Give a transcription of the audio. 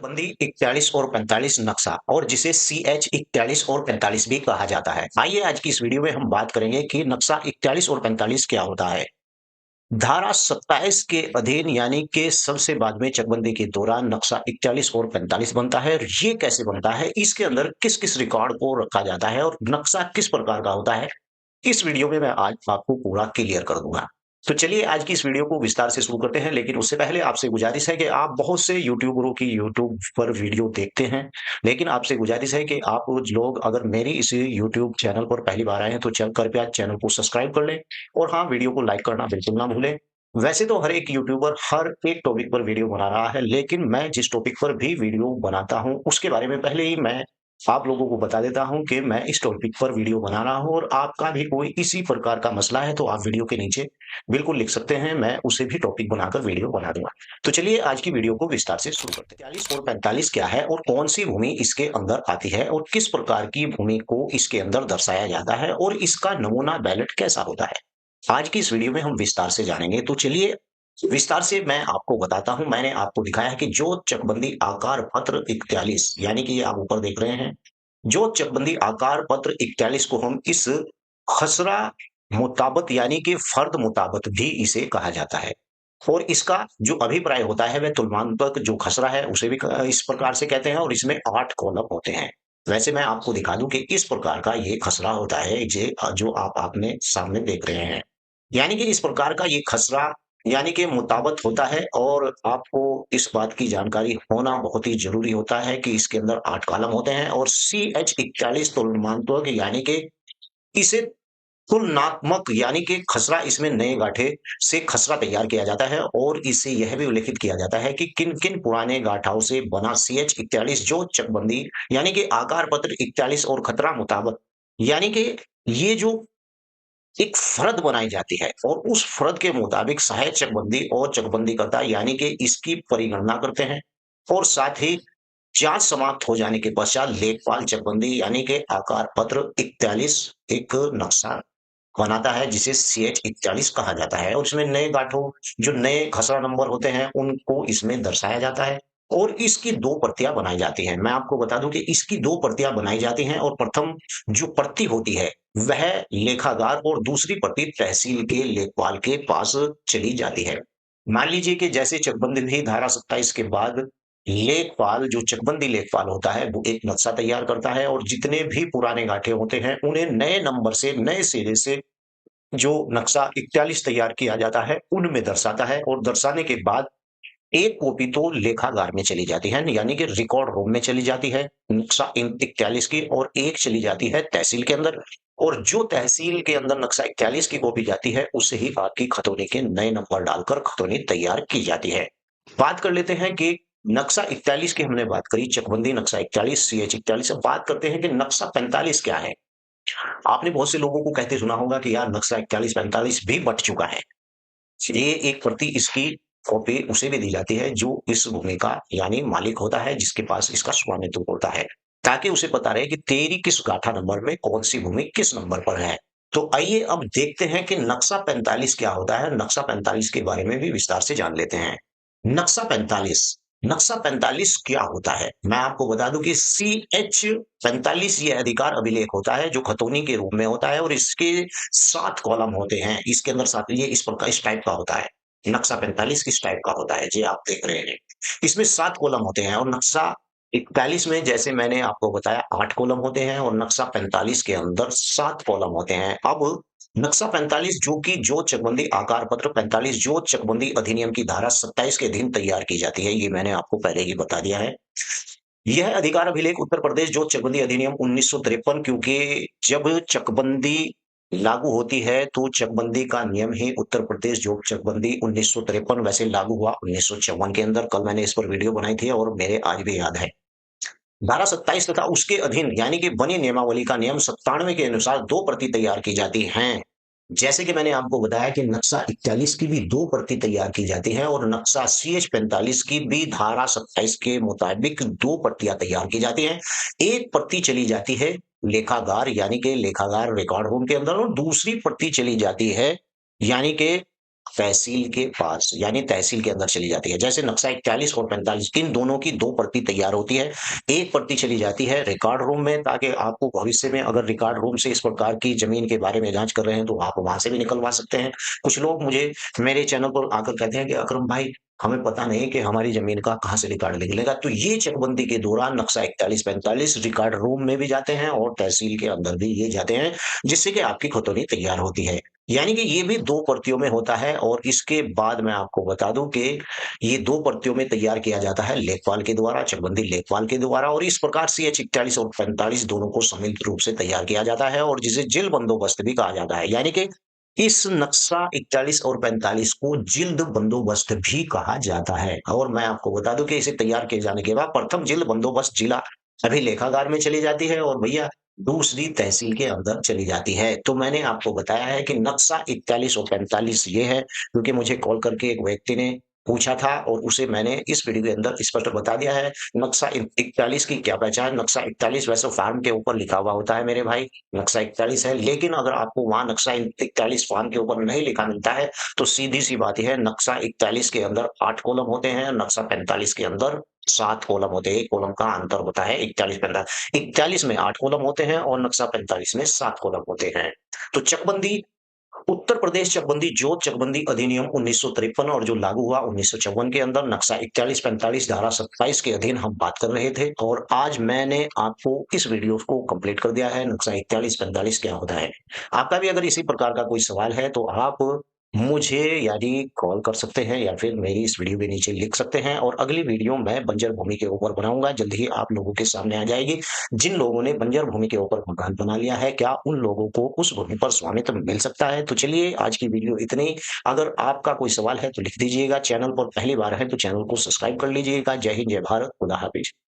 चकबंदी 41 और 45 नक्शा और जिसे CH 41 और 45 भी कहा जाता है। आइए आज की इस वीडियो में हम बात करेंगे कि नक्शा 41 और 45 क्या होता है। धारा 27 के अधीन यानी कि सबसे बाद में चकबंदी के दौरान नक्शा 41 और 45 बनता है और ये कैसे बनता है, इसके अंदर किस-किस रिकॉर्ड को रखा जाता है और नक्शा किस प्रकार का होता है, इस वीडियो में मैं आज आपको पूरा क्लियर कर दूंगा। तो चलिए आज की इस वीडियो को विस्तार से शुरू करते हैं, लेकिन उससे पहले आपसे गुजारिश है कि आप बहुत से यूट्यूबरों की यूट्यूब पर वीडियो देखते हैं, लेकिन आपसे गुजारिश है कि आप लोग अगर मेरी इस यूट्यूब चैनल पर पहली बार आए हैं तो कृपया चैनल को सब्सक्राइब कर लें और हाँ, वीडियो को लाइक करना बिल्कुल ना भूलें। वैसे तो हर एक यूट्यूबर हर एक टॉपिक पर वीडियो बना रहा है, लेकिन मैं जिस टॉपिक पर भी वीडियो बनाता हूं उसके बारे में पहले ही मैं आप लोगों को बता देता हूं कि मैं इस टॉपिक पर वीडियो बना रहा हूं और आपका भी कोई इसी प्रकार का मसला है तो आप वीडियो के नीचे बिल्कुल लिख सकते हैं, मैं उसे भी टॉपिक बनाकर वीडियो बना दूंगा। तो चलिए आज की वीडियो को विस्तार से शुरू करते हैं। 40 और 45 क्या है और कौन सी भूमि इसके अंदर आती है और किस प्रकार की भूमि को इसके अंदर दर्शाया जाता है और इसका नमूना बैलेट कैसा होता है, आज की इस वीडियो में हम विस्तार से जानेंगे। तो चलिए विस्तार से मैं आपको बताता हूं। मैंने आपको दिखाया है कि जो चकबंदी आकार पत्र 41 यानी कि ये आप ऊपर देख रहे हैं, जो चकबंदी आकार पत्र 41 को हम इस खसरा मुताबत यानी कि फर्द मुताबत भी इसे कहा जाता है और इसका जो अभिप्राय होता है वह तुलनात्मक जो खसरा है उसे भी इस प्रकार से कहते हैं और इसमें 8 कॉलम होते हैं। वैसे मैं आपको दिखा दूं कि इस प्रकार का ये खसरा होता है जो आप आपने सामने देख रहे हैं, यानी कि इस प्रकार का ये खसरा यानी कि मुताबत होता है और आपको इस बात की जानकारी होना बहुत ही जरूरी होता है कि इसके अंदर 8 कॉलम होते हैं और CH 41 तुलनात्मक यानी कि इसे तुलनात्मक यानी कि खसरा इसमें नए गांठे से खसरा तैयार किया जाता है और इससे यह भी उल्लेखित किया जाता है कि किन-किन पुराने गांठों से बना CH 41 जो चकबंदी यानी कि आकार पत्र 41 और खतरा मुताबक यानी कि ये जो एक फ़र्द बनाई जाती है और उस फ़र्द के मुताबिक सहायक चकबंदी और चकबंदीकर्ता यानी कि इसकी परिगणना करते हैं और साथ ही जांच समाप्त हो जाने के पश्चात लेखपाल चकबंदी यानी कि आकार पत्र 41 एक नक्शा बनाता है जिसे CH 41 कहा जाता है और इसमें नए गांठों जो नए खसरा नंबर होते हैं उनको इसमें दर्शाया जाता है और इसकी 2 प्रतियां बनाई जाती हैं। मैं आपको बता दूं कि इसकी 2 प्रतियां बनाई जाती हैं और प्रथम जो प्रति होती है वह लेखागार और दूसरी प्रति तहसील के लेखपाल के पास चली जाती है। मान लीजिए कि जैसे चकबंदी धारा 27 के बाद लेखपाल जो चकबंदी लेखपाल होता है वो एक नक्शा तैयार करता है और जितने भी पुराने गांठे होते हैं उन्हें नए नंबर से नए सिरे से जो नक्शा 41 तैयार किया जाता है उनमें दर्शाता है और दर्शाने के बाद एक कॉपी तो लेखागार में चली जाती है यानी कि रिकॉर्ड रूम में चली जाती है नक्शा 41 की और एक चली जाती है तहसील के अंदर और जो तहसील के अंदर नक्शा 41 की कॉपी जाती है उसे ही आपकी खतौनी के नए नंबर डालकर खतौनी तैयार की जाती है। बात कर लेते हैं कि नक्शा 41 की हमने बात करी, चकबंदी नक्शा 41 CH 41। अब बात करते हैं कि नक्शा 45 क्या है। आपने बहुत से लोगों को कहते सुना होगा कि यार नक्शा 41-45 भी बँट चुका है। ये एक प्रति इसकी कॉपी उसे भी दी जाती है जो इस भूमि का यानी मालिक होता है जिसके पास इसका स्वामित्व होता है, ताकि उसे पता रहे कि तेरी किस गाठा नंबर में कौन सी भूमि किस नंबर पर है। तो आइए अब देखते हैं कि नक्शा 45 क्या होता है। नक्शा 45 के बारे में भी विस्तार से जान लेते हैं। नक्शा 45 नक्शा 45 क्या होता है? मैं आपको बता दूं कि CH 45 ये अधिकार अभिलेख होता है जो खतौनी के रूप में होता है और इसके 7 कॉलम होते हैं। इसके अंदर 7 ये इस प्रकार इस टाइप का होता है। नक्शा 45 किस टाइप का होता है, ये आप देख रहे हैं। इसमें 7 कॉलम होते हैं और नक्शा 41 में जैसे मैंने आपको बताया 8 कॉलम होते हैं और नक्शा 45 के अंदर 7 कॉलम होते हैं। अब नक्शा 45 जो चकबंदी आकार पत्र 45 जो चकबंदी अधिनियम की धारा 27 के अधीन तैयार की जाती है, ये मैंने आपको पहले ही बता दिया है। यह अधिकार अभिलेख उत्तर प्रदेश जो चकबंदी अधिनियम 1953, क्योंकि जब चकबंदी लागू होती है तो चकबंदी का नियम ही उत्तर प्रदेश जो चकबंदी 1953 वैसे लागू हुआ 1954 के अंदर। कल मैंने इस पर वीडियो बनाई थी और मेरे आज भी याद है। धारा 27 तथा उसके अधीन यानी कि बनी नियमावली का नियम 97 के अनुसार 2 प्रति तैयार की जाती हैं। जैसे कि मैंने आपको बताया कि नक्शा 41 की भी 2 प्रति तैयार की जाती है और नक्शा CH 45 की भी धारा 27 के मुताबिक 2 प्रतियां तैयार की जाती हैं। एक प्रति चली जाती है लेखागार यानी कि लेखागार रिकॉर्ड रूम के अंदर और दूसरी प्रति चली जाती है यानी कि तहसील के पास यानी तहसील के अंदर चली जाती है। जैसे नक्शा 41 और 45 इन दोनों की 2 प्रति तैयार होती है। एक प्रति चली जाती है रिकॉर्ड रूम में ताकि आपको भविष्य में अगर रिकॉर्ड रूम से इस प्रकार की ज़मीन के बारे में जाँच कर रहे हैं तो आप वहाँ से भी निकलवा सकते हैं। कुछ लोग मुझे मेरे चैनल पर आकर कहते हैं कि अकरम भाई हमें पता नहीं कि हमारी ज़मीन का कहाँ से रिकॉर्ड निकलेगा। तो ये चकबंदी के दौरान नक्शा 41-45 रिकॉर्ड रूम में भी जाते हैं और तहसील के अंदर भी ये जाते हैं, जिससे कि आपकी खतौनी तैयार होती है। यानी कि ये भी 2 प्रतियों में होता है और इसके बाद मैं आपको बता दूँ कि ये 2 प्रतियों में तैयार किया जाता है लेखपाल के द्वारा, चकबंदी लेखपाल के द्वारा और इस प्रकार सीएच 41 और 45 दोनों को सम्मिलित रूप से तैयार किया जाता है और जिसे जिल बंदोबस्त भी कहा जाता है। यानी कि इस नक्शा 41 और 45 को जिल्द बंदोबस्त भी कहा जाता है और मैं आपको बता दूं कि इसे तैयार किए जाने के बाद प्रथम जिल्द बंदोबस्त जिला अभिलेखागार में चली जाती है और भैया दूसरी तहसील के अंदर चली जाती है। तो मैंने आपको बताया है कि नक्शा 41 और 45 ये है क्योंकि मुझे कॉल करके एक व्यक्ति ने पूछा था और उसे मैंने इस वीडियो के अंदर स्पष्ट बता दिया है। नक्शा 41 की क्या पहचान, नक्शा 41 वैसे फार्म के ऊपर लिखा हुआ होता है मेरे भाई, नक्शा 41 है, लेकिन अगर आपको वहाँ नक्शा 41 फॉर्म के ऊपर नहीं लिखा मिलता है, तो सीधी-सी बात ये है नक्शा 41 के अंदर 8 कॉलम होते हैं, नक्शा 45 के अंदर 7 कॉलम होते हैं, 1 कॉलम का अंतर होता है 41-45 41 में 8 कॉलम होते हैं और नक्शा 45 में 7 कॉलम होते हैं। तो चकबंदी उत्तर प्रदेश चकबंदी जोत चकबंदी अधिनियम 1953 और जो लागू हुआ 1954 के अंदर नक्शा 41-45 धारा 27 के अधीन हम बात कर रहे थे और आज मैंने आपको इस वीडियो को कंप्लीट कर दिया है नक्शा 41-45 क्या होता है। आपका भी अगर इसी प्रकार का कोई सवाल है तो आप मुझे यानी कॉल कर सकते हैं या फिर मेरी इस वीडियो के नीचे लिख सकते हैं और अगली वीडियो मैं बंजर भूमि के ऊपर बनाऊंगा जल्द ही आप लोगों के सामने आ जाएगी। जिन लोगों ने बंजर भूमि के ऊपर मकान बना लिया है, क्या उन लोगों को उस भूमि पर स्वामित्व मिल सकता है? तो चलिए आज की वीडियो इतनी। अगर आपका कोई सवाल है तो लिख दीजिएगा। चैनल पर पहली बार है तो चैनल को सब्सक्राइब कर लीजिएगा। जय हिंद, जय भारत, खुदा हाफिज।